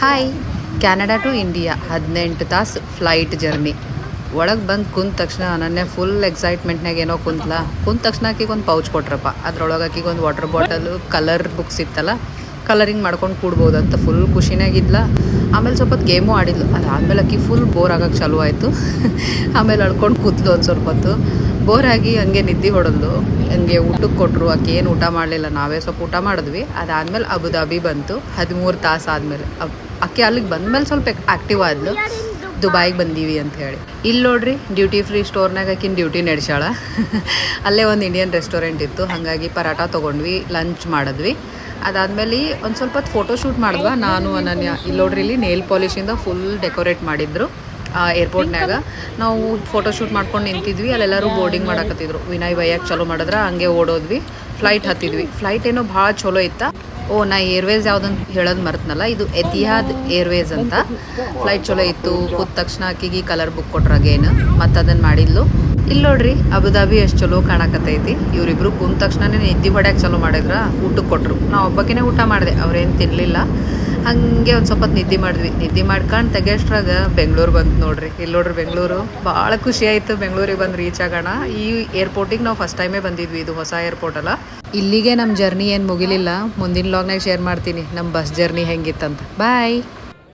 Hi. Canada to India 18 ತಾಸು flight journey. ಒಳಗೆ ಬಂದು ಕುಂತ ತಕ್ಷಣ ಅನನ್ಯ ಫುಲ್ ಎಕ್ಸೈಟ್ಮೆಂಟ್ನಾಗ ಏನೋ ಕುಂತ ತಕ್ಷಣ ಆಕಿಗೆ ಒಂದು ಪೌಚ್ ಕೊಟ್ರಪ್ಪ. ಅದ್ರೊಳಗೆ ಆಕಿಗೆ ಒಂದು ವಾಟರ್ ಬಾಟಲು, ಕಲರ್ ಬುಕ್ಸ್ ಇತ್ತಲ್ಲ, ಕಲರಿಂಗ್ ಮಾಡ್ಕೊಂಡು ಕೂಡ್ಬೋದು ಅಂತ ಫುಲ್ ಖುಷಿನಾಗಿದ್ಲ. ಆಮೇಲೆ ಸ್ವಲ್ಪ ಗೇಮು ಆಡಿದ್ಲು. ಅದಾದಮೇಲೆ ಆಕಿ ಫುಲ್ ಬೋರ್ ಆಗೋಕ್ಕೆ ಚಾಲೂ ಆಯಿತು. ಆಮೇಲೆ ಅಳ್ಕೊಂಡು ಕೂತ್ಲು ಒಂದು ಸ್ವಲ್ಪ ಹೊತ್ತು. ಬೋರಾಗಿ ಹಂಗೆ ನಿದ್ದೆ ಹೊಡೆದ್ಲು. ಹಂಗೆ ಊಟಕ್ಕೆ ಕೊಟ್ಟರು. ಆಕೆ ಏನು ಊಟ ಮಾಡಲಿಲ್ಲ, ನಾವೇ ಸ್ವಲ್ಪ ಊಟ ಮಾಡಿದ್ವಿ. ಅದಾದಮೇಲೆ ಅಬುದಾಬಿ ಬಂತು 13 ತಾಸು ಆದಮೇಲೆ. ಆಕೆ ಅಲ್ಲಿಗೆ ಬಂದಮೇಲೆ ಸ್ವಲ್ಪ ಆ್ಯಕ್ಟಿವ್ ಆದ್ಲು. ದುಬೈಗೆ ಬಂದೀವಿ ಅಂತ ಹೇಳಿ. ಇಲ್ಲಿ ನೋಡ್ರಿ, ಡ್ಯೂಟಿ ಫ್ರೀ ಸ್ಟೋರ್ನಾಗ ಆಕಿನ ಡ್ಯೂಟಿ ನಡೆಸ್ಯಾಳ. ಅಲ್ಲೇ ಒಂದು ಇಂಡಿಯನ್ ರೆಸ್ಟೋರೆಂಟ್ ಇತ್ತು, ಹಾಗಾಗಿ ಪರಾಟ ತೊಗೊಂಡ್ವಿ, ಲಂಚ್ ಮಾಡಿದ್ವಿ. ಅದಾದಮೇಲೆ ಒಂದು ಸ್ವಲ್ಪ ಹೊತ್ತು ಫೋಟೋ ಶೂಟ್ ಮಾಡಿದ್ವಾ ನಾನು ಅನನ್ಯ. ಇಲ್ಲಿ ನೋಡ್ರಿ, ಇಲ್ಲಿ ನೇಲ್ ಪಾಲಿಶಿಂದ ಫುಲ್ ಡೆಕೋರೇಟ್ ಮಾಡಿದ್ರು ಏರ್ಪೋರ್ಟ್ನಾಗ. ನಾವು ಫೋಟೋ ಶೂಟ್ ಮಾಡ್ಕೊಂಡು ನಿಂತಿದ್ವಿ. ಅಲ್ಲೆಲ್ಲರೂ ಬೋರ್ಡಿಂಗ್ ಮಾಡಕತ್ತಿದ್ರು. ವಿನಯ್ ಬೈಯಕ್ಕೆ ಚಲೋ ಮಾಡಿದ್ರೆ ಹಂಗೆ ಓಡೋದ್ವಿ. ಫ್ಲೈಟ್ ಹತ್ತಿದ್ವಿ. ಫ್ಲೈಟ್ ಏನೋ ಭಾಳ ಚಲೋ ಇತ್ತು. ನಾ ಏರ್ವೇಸ್ ಯಾವುದಂತ ಹೇಳೋದು ಮರ್ತನಲ್ಲ, ಇದು ಎತಿಹಾದ್ ಏರ್ವೇಸ್ ಅಂತ. ಫ್ಲೈಟ್ ಚಲೋ ಇತ್ತು. ಕೂತ ತಕ್ಷಣ ಆಕಿಗೆ ಕಲರ್ ಬುಕ್ ಕೊಟ್ರು ಅಗೇನ್, ಮತ್ತು ಅದನ್ನು ಮಾಡಿದ್ಲು. ಇಲ್ಲಿ ನೋಡ್ರಿ, ಅಬುದಾಬಿ ಎಷ್ಟು ಚಲೋ ಕಾಣಕತ್ತೈತಿ. ಇವರಿಬ್ರು ಕುಂತ ತಕ್ಷಣನೇ ನಿದ್ದೆ ಹೊಡ್ಯಾಕೆ ಚಲೋ ಮಾಡಿದ್ರ. ಊಟಕ್ಕೆ ಕೊಟ್ಟರು. ನಾವು ಒಬ್ಬಕ್ಕೇ ಊಟ ಮಾಡಿದೆ, ಅವ್ರೇನು ತಿನ್ನಲಿಲ್ಲ. ಹಾಗೆ ಒಂದು ಸ್ವಲ್ಪ ನಿದ್ದೆ ಮಾಡಿದ್ವಿ. ನಿದ್ದೆ ಮಾಡ್ಕೊಂಡು ತೆಗೆಯಷ್ಟ್ರಾಗ ಬೆಂಗಳೂರು ಬಂತು ನೋಡ್ರಿ. ಇಲ್ಲಿ ನೋಡ್ರಿ, ಬೆಂಗಳೂರು ಭಾಳ ಖುಷಿ ಆಯಿತು. ಬೆಂಗಳೂರಿಗೆ ಬಂದು ರೀಚ್ ಆಗೋಣ. ಈ ಏರ್ಪೋರ್ಟಿಗೆ ನಾವು ಫಸ್ಟ್ ಟೈಮೇ ಬಂದಿದ್ವಿ. ಇದು ಹೊಸ ಏರ್ಪೋರ್ಟ್ ಅಲ್ಲ. ಇಲ್ಲಿಗೆ ನಮ್ಮ ಜರ್ನಿ ಏನು ಮುಗಿಲಿಲ್ಲ. ಮುಂದಿನ ಲಾಗ್ನಾಗ ಶೇರ್ ಮಾಡ್ತೀನಿ ನಮ್ಮ ಬಸ್ ಜರ್ನಿ ಹೆಂಗಿತ್ತಂತ. ಬಾಯ್.